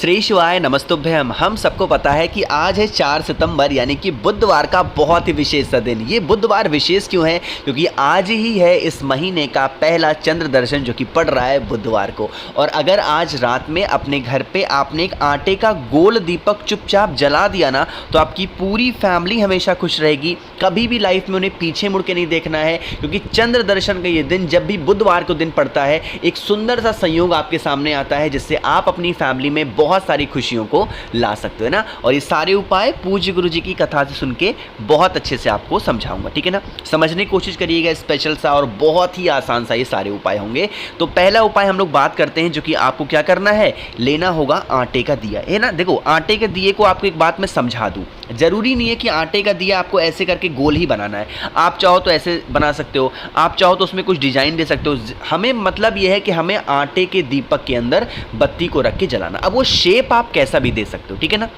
श्री शिवाय नमस्तुभ्यम। हम सबको पता है कि आज है 4 सितंबर यानी कि बुधवार का बहुत ही विशेष दिन। ये बुधवार विशेष क्यों है? क्योंकि आज ही है इस महीने का पहला चंद्र दर्शन जो कि पड़ रहा है बुधवार को। और अगर आज रात में अपने घर पे आपने एक आटे का गोल दीपक चुपचाप जला दिया ना, तो आपकी पूरी फैमिली हमेशा खुश रहेगी। कभी भी लाइफ में उन्हें पीछे मुड़ के नहीं देखना है, क्योंकि चंद्र दर्शन का ये दिन जब भी बुधवार को दिन पड़ता है, एक सुंदर सा संयोग आपके सामने आता है जिससे आप अपनी फैमिली में बहुत सारी खुशियों को ला सकते हो ना। और ये सारे उपाय पूज्य गुरु जी की कथा से सुन के बहुत अच्छे से आपको समझाऊंगा, ठीक है ना। समझने की कोशिश करिएगा, स्पेशल सा और बहुत ही आसान सा ये सारे उपाय होंगे। तो पहला उपाय हम लोग बात करते हैं, जो कि आपको क्या करना है, लेना होगा आटे का दिया, है ना। देखो, आटे के दिए को आपको एक बात मैं समझा दूं, जरूरी नहीं है कि आटे का दिया आपको ऐसे करके गोल ही बनाना है। आप चाहो तो ऐसे बना सकते हो, आप चाहो तो उसमें कुछ डिजाइन दे सकते हो। हमें मतलब यह है कि हमें आटे के दीपक के अंदर बत्ती को रख के जलाना। अब वो शेप आप कैसा भी दे सकते हो, ठीक है ना।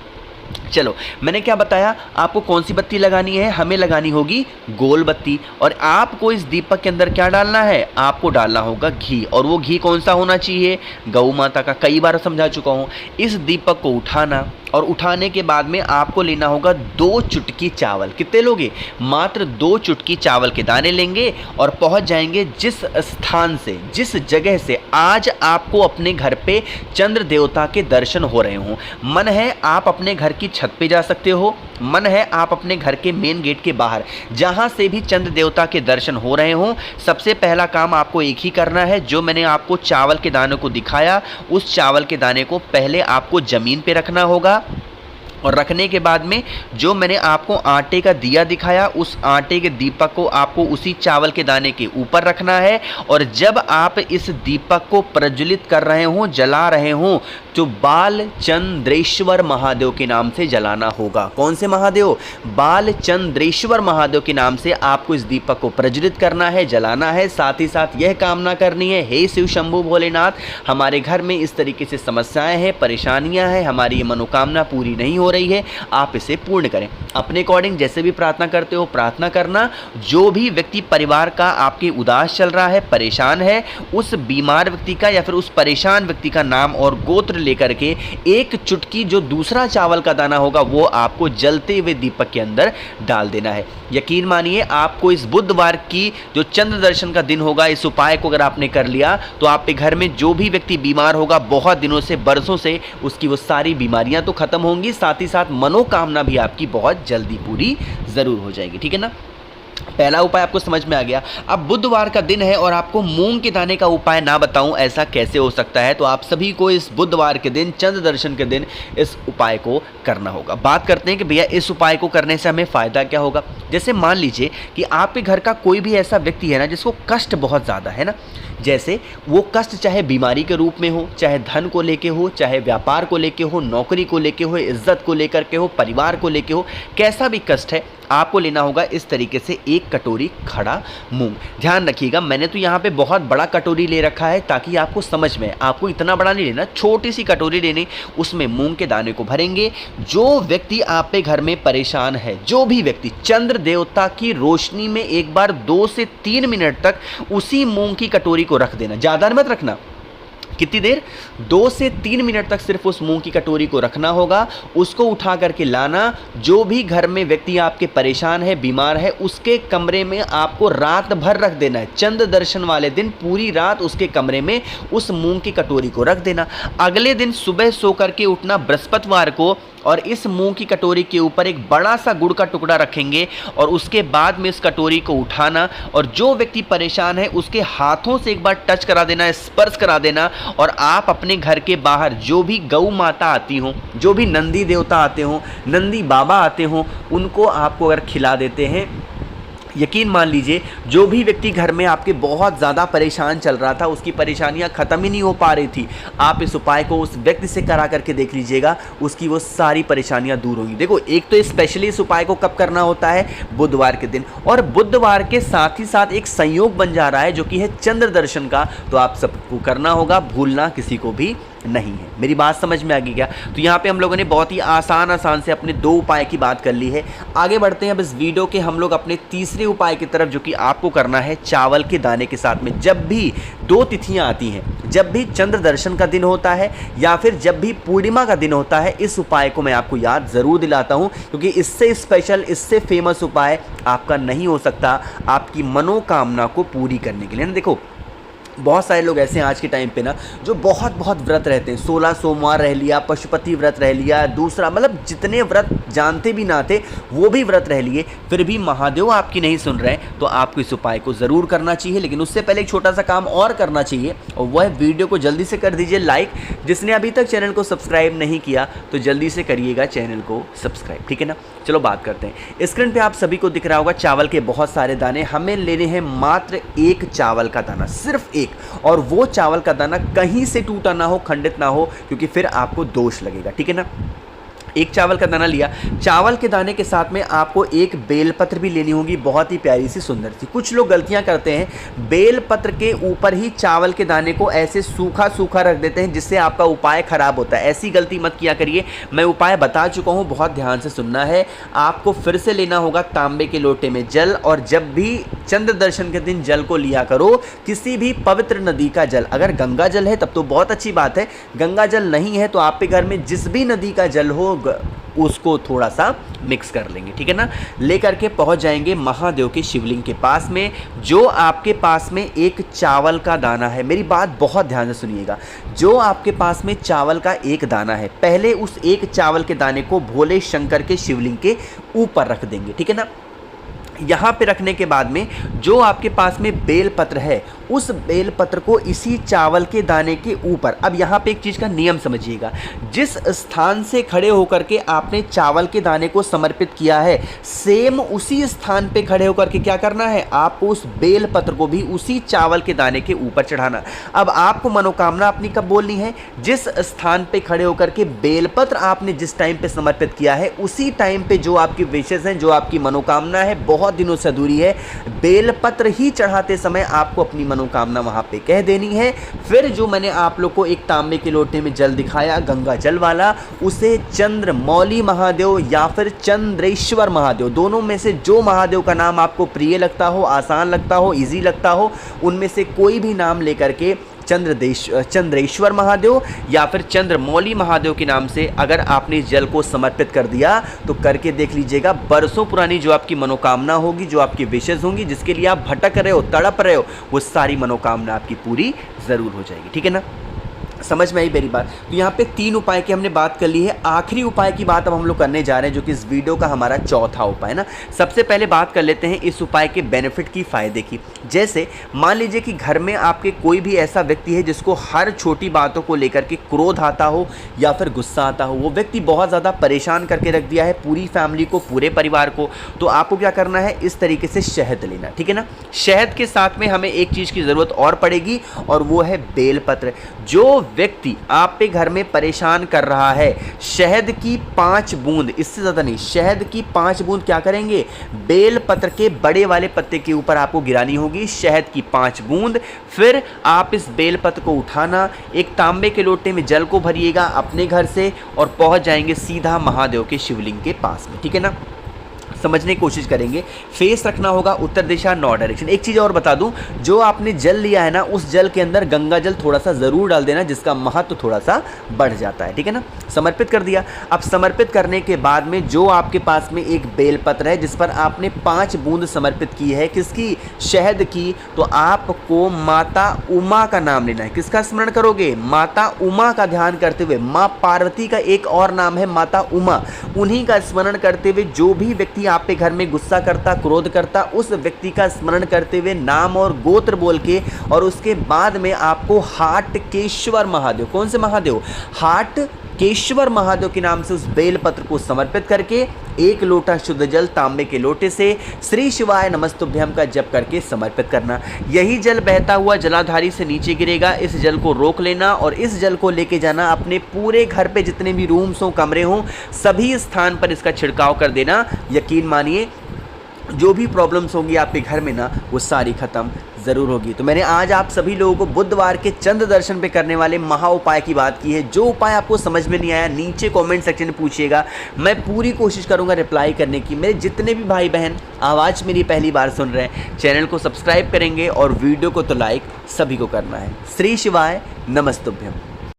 चलो, मैंने क्या बताया आपको, कौन सी बत्ती लगानी है, हमें लगानी होगी गोल बत्ती। और आपको इस दीपक के अंदर क्या डालना है, आपको डालना होगा घी। और वो घी कौन सा होना चाहिए, गौ माता का। कई बार समझा चुका हूँ। इस दीपक को उठाना, और उठाने के बाद में आपको लेना होगा 2 चुटकी चावल। कितने लोगे, मात्र 2 चुटकी चावल के दाने लेंगे और पहुंच जाएंगे जिस स्थान से, जिस जगह से आज आपको अपने घर पे चंद्र देवता के दर्शन हो रहे हों। मन है आप अपने घर की छत पे जा सकते हो, मन है आप अपने घर के मेन गेट के बाहर, जहां से भी चंद्र देवता के दर्शन हो रहे हों। सबसे पहला काम आपको एक ही करना है, जो मैंने आपको चावल के दानों को दिखाया, उस चावल के दाने को पहले आपको जमीन पे रखना होगा। और रखने के बाद में जो मैंने आपको आटे का दिया दिखाया, उस आटे के दीपक को आपको उसी चावल के दाने के ऊपर रखना है। और जब आप इस दीपक को प्रज्वलित कर रहे हों, जला रहे हों, तो बालचंद्रेश्वर महादेव के नाम से जलाना होगा। कौन से महादेव, बालचंद्रेश्वर महादेव के नाम से आपको इस दीपक को प्रज्वलित करना है, जलाना है। साथ ही साथ यह कामना करनी है, हे शिव शंभु भोलेनाथ, हमारे घर में इस तरीके से समस्याएं हैं, परेशानियां हैं, हमारी ये मनोकामना पूरी नहीं हो रही है, आप इसे पूर्ण करें। अपने अकॉर्डिंग जैसे भी प्रार्थना करते हो प्रार्थना करना। जो भी व्यक्ति परिवार का आपके उदास चल रहा है, परेशान है, उस बीमार व्यक्ति का या फिर उस परेशान व्यक्ति का नाम और गोत्र लेकर के एक चुटकी जो दूसरा चावल का दाना होगा वो आपको जलते हुए दीपक के अंदर डाल देना है। यकीन मानिए, आपको इस बुधवार की जो चंद्र दर्शन का दिन होगा, इस उपाय को अगर आपने कर लिया तो आपके घर में जो भी व्यक्ति बीमार होगा बहुत दिनों से, बरसों से, उसकी वो सारी बीमारियां तो खत्म होंगी, साथ ही साथ मनोकामना भी आपकी बहुत जल्दी पूरी जरूर हो जाएगी, ठीक है ना। पहला उपाय आपको समझ में आ गया। अब बुधवार का दिन है और आपको मूंग के दाने का उपाय ना बताऊं, ऐसा कैसे हो सकता है। तो आप सभी को इस बुधवार के दिन, चंद्र दर्शन के दिन, इस उपाय को करना होगा। बात करते हैं कि भैया इस उपाय को करने से हमें फ़ायदा क्या होगा। जैसे मान लीजिए कि आपके घर का कोई भी ऐसा व्यक्ति है ना जिसको कष्ट बहुत ज़्यादा है ना, जैसे वो कष्ट चाहे बीमारी के रूप में हो, चाहे धन को लेके हो, चाहे व्यापार को लेके हो, नौकरी को लेके हो, इज्जत को लेकर के हो, परिवार को लेके हो, कैसा भी कष्ट है, आपको लेना होगा इस तरीके से 1 कटोरी खड़ा मूंग। ध्यान रखिएगा, मैंने तो यहाँ पे बहुत बड़ा कटोरी ले रखा है ताकि आपको समझ में, आपको इतना बड़ा नहीं लेना, छोटी सी कटोरी लेनी, उसमें मूंग के दाने को भरेंगे। जो व्यक्ति आप पे घर में परेशान है, जो भी व्यक्ति, चंद्र देवता की रोशनी में एक बार 2 से 3 मिनट तक उसी मूंग की कटोरी को रख देना। ज़्यादा मत रखना। कितनी देर, 2 से 3 मिनट तक सिर्फ उस मूंग की कटोरी को रखना होगा। उसको उठा करके लाना। जो भी घर में व्यक्ति आपके परेशान है, बीमार है, उसके कमरे में आपको रात भर रख देना है। चंद्र दर्शन वाले दिन पूरी रात उसके कमरे में उस मूंग की कटोरी को रख देना। अगले दिन सुबह सो करके उठना बृहस्पतिवार को, और इस मूंग की कटोरी के ऊपर एक बड़ा सा गुड़ का टुकड़ा रखेंगे। और उसके बाद में इस कटोरी को उठाना और जो व्यक्ति परेशान है उसके हाथों से एक बार टच करा देना, स्पर्श करा देना। और आप अपने घर के बाहर जो भी गौ माता आती हों, जो भी नंदी देवता आते हों, नंदी बाबा आते हों, उनको आपको अगर खिला देते हैं, यकीन मान लीजिए जो भी व्यक्ति घर में आपके बहुत ज़्यादा परेशान चल रहा था, उसकी परेशानियां ख़त्म ही नहीं हो पा रही थी, आप इस उपाय को उस व्यक्ति से करा करके देख लीजिएगा, उसकी वो सारी परेशानियां दूर होंगी। देखो, एक तो स्पेशली इस उपाय को कब करना होता है, बुधवार के दिन। और बुधवार के साथ ही साथ एक संयोग बन जा रहा है जो कि है चंद्र दर्शन का, तो आप सबको करना होगा, भूलना किसी को भी नहीं है। मेरी बात समझ में आ गई क्या? तो यहाँ पे हम लोगों ने बहुत ही आसान से अपने 2 उपाय की बात कर ली है। आगे बढ़ते हैं अब इस वीडियो के हम लोग अपने तीसरे उपाय की तरफ, जो कि आपको करना है चावल के दाने के साथ में। जब भी 2 तिथियां आती हैं, जब भी चंद्र दर्शन का दिन होता है या फिर जब भी पूर्णिमा का दिन होता है, इस उपाय को मैं आपको याद ज़रूर दिलाता हूँ, क्योंकि इससे स्पेशल, इससे फेमस उपाय आपका नहीं हो सकता आपकी मनोकामना को पूरी करने के लिए ना। देखो, बहुत सारे लोग ऐसे हैं आज के टाइम पे ना, जो बहुत व्रत रहते हैं। 16 सोमवार रह लिया, पशुपति व्रत रह लिया, दूसरा मतलब जितने व्रत जानते भी ना थे वो भी व्रत रह लिए, फिर भी महादेव आपकी नहीं सुन रहे हैं। तो आपको इस उपाय को ज़रूर करना चाहिए, लेकिन उससे पहले एक छोटा सा काम और करना चाहिए, और वह वीडियो को जल्दी से कर दीजिए लाइक। जिसने अभी तक चैनल को सब्सक्राइब नहीं किया तो जल्दी से करिएगा चैनल को सब्सक्राइब, ठीक है ना। चलो बात करते हैं। स्क्रीन पे आप सभी को दिख रहा होगा चावल के बहुत सारे दाने। हमें लेने हैं मात्र 1 चावल का दाना, सिर्फ 1, और वो चावल का दाना कहीं से टूटा ना हो, खंडित ना हो, क्योंकि फिर आपको दोष लगेगा, ठीक है ना। 1 चावल का दाना लिया। चावल के दाने के साथ में आपको 1 बेलपत्र भी लेनी होगी, बहुत ही प्यारी सी सुंदर सी। कुछ लोग गलतियां करते हैं, बेलपत्र के ऊपर ही चावल के दाने को ऐसे सूखा सूखा रख देते हैं, जिससे आपका उपाय खराब होता है। ऐसी गलती मत किया करिए, मैं उपाय बता चुका हूं, बहुत ध्यान से सुनना है। आपको फिर से लेना होगा तांबे के लोटे में जल, और जब भी चंद्र दर्शन के दिन जल को लिया करो, किसी भी पवित्र नदी का जल। अगर गंगा जल है तब तो बहुत अच्छी बात है, गंगा जल नहीं है तो आपके घर में जिस भी नदी का जल हो उसको थोड़ा सा मिक्स कर लेंगे, ठीक है ना। लेकर के पहुंच जाएंगे महादेव के शिवलिंग के पास में, जो आपके पास में 1 चावल का दाना है। मेरी बात बहुत ध्यान से सुनिएगा, जो आपके पास में चावल का 1 दाना है, पहले उस 1 चावल के दाने को भोले शंकर के शिवलिंग के ऊपर रख देंगे, ठीक है ना। यहाँ पे रखने के बाद में जो आपके पास में बेलपत्र है, उस बेलपत्र को इसी चावल के दाने के ऊपर, अब यहाँ पे एक चीज़ का नियम समझिएगा, जिस स्थान से खड़े होकर के आपने चावल के दाने को समर्पित किया है, सेम उसी स्थान पे खड़े होकर के क्या करना है, आपको उस बेलपत्र को भी उसी चावल के दाने के ऊपर चढ़ाना। अब आपको मनोकामना अपनी कब बोलनी है, जिस स्थान पे खड़े होकर के बेलपत्र आपने जिस टाइम पे समर्पित किया है, उसी टाइम पे जो आपकी विशेष हैं, जो आपकी मनोकामना है, बहुत दिनों से अधूरी है, बेलपत्र ही चढ़ाते समय आपको अपनी मनोकामना वहां पे कह देनी है। फिर जो मैंने आप लोग को एक तांबे के लोटे में जल दिखाया, गंगा जल वाला, उसे चंद्रमौली महादेव या फिर चंद्रेश्वर महादेव, दोनों में से जो महादेव का नाम आपको प्रिय लगता हो, आसान लगता हो, इजी लगता हो, उनमें से कोई भी नाम लेकर के चंद्रेश्वर महादेव या फिर चंद्रमौली महादेव के नाम से अगर आपने इस जल को समर्पित कर दिया तो करके देख लीजिएगा, बरसों पुरानी जो आपकी मनोकामना होगी, जो आपकी विशेष होंगी, जिसके लिए आप भटक रहे हो, तड़प रहे हो, वो सारी मनोकामना आपकी पूरी जरूर हो जाएगी, ठीक है ना। समझ में आई मेरी बात। तो यहाँ पे 3 उपाय की हमने बात कर ली है। आखिरी उपाय की बात अब हम लोग करने जा रहे हैं, जो कि इस वीडियो का हमारा चौथा उपाय है ना। सबसे पहले बात कर लेते हैं इस उपाय के बेनिफिट की, फायदे की। जैसे मान लीजिए कि घर में आपके कोई भी ऐसा व्यक्ति है जिसको हर छोटी बातों को लेकर के क्रोध आता हो या फिर गुस्सा आता हो, वो व्यक्ति बहुत ज़्यादा परेशान करके रख दिया है पूरी फैमिली को, पूरे परिवार को, तो आपको क्या करना है, इस तरीके से शहद लेना, ठीक है ना। शहद के साथ में हमें एक चीज़ की ज़रूरत और पड़ेगी, और वो है बेलपत्र। जो व्यक्ति आप पे घर में परेशान कर रहा है, शहद की 5 बूंद, इससे ज़्यादा नहीं, शहद की 5 बूंद क्या करेंगे, बेलपत्र के बड़े वाले पत्ते के ऊपर आपको गिरानी होगी, शहद की 5 बूंद। फिर आप इस बेलपत्र को उठाना, एक तांबे के लोटे में जल को भरिएगा अपने घर से, और पहुंच जाएंगे सीधा महादेव के शिवलिंग के पास में, ठीक है ना। समझने की कोशिश करेंगे। फेस रखना होगा उत्तर दिशा, 9 डायरेक्शन। एक चीज़ और बता दूं, जो आपने जल लिया है ना, उस जल के अंदर गंगा जल थोड़ा सा ज़रूर डाल देना, जिसका महत्व थोड़ा सा बढ़ जाता है, ठीक है ना। समर्पित कर दिया। अब समर्पित करने के बाद में जो आपके पास में एक बेलपत्र है जिस पर आपने 5 बूंद समर्पित की है, किसकी, शहद की, तो आपको माता उमा का नाम लेना है। किसका स्मरण करोगे, माता उमा का ध्यान करते हुए। माँ पार्वती का एक और नाम है माता उमा, उन्हीं का स्मरण करते हुए जो भी व्यक्ति आप पे घर में गुस्सा करता, क्रोध करता, उस व्यक्ति का स्मरण करते हुए नाम और गोत्र बोल के, और उसके बाद में आपको हाटकेश्वर महादेव, कौन से महादेव, हाटकेश्वर महादेव के नाम से उस बेलपत्र को समर्पित करके 1 लोटा शुद्ध जल तांबे के लोटे से श्री शिवाय नमस्तुभ्यम का जप करके समर्पित करना। यही जल बहता हुआ जलाधारी से नीचे गिरेगा, इस जल को रोक लेना और इस जल को लेके जाना अपने पूरे घर पे, जितने भी रूम्स हों, कमरे हों, सभी स्थान पर इसका छिड़काव कर देना। यकीन मानिए जो भी प्रॉब्लम्स होंगी आपके घर में ना, वो सारी खत्म ज़रूर होगी। तो मैंने आज आप सभी लोगों को बुधवार के चंद्र दर्शन पे करने वाले महा उपाय की बात की है। जो उपाय आपको समझ में नहीं आया नीचे कमेंट सेक्शन में पूछिएगा, मैं पूरी कोशिश करूंगा रिप्लाई करने की। मेरे जितने भी भाई बहन आवाज़ मेरी पहली बार सुन रहे हैं, चैनल को सब्सक्राइब करेंगे और वीडियो को तो लाइक सभी को करना है। श्री शिवाय नमस्तुभ्यम।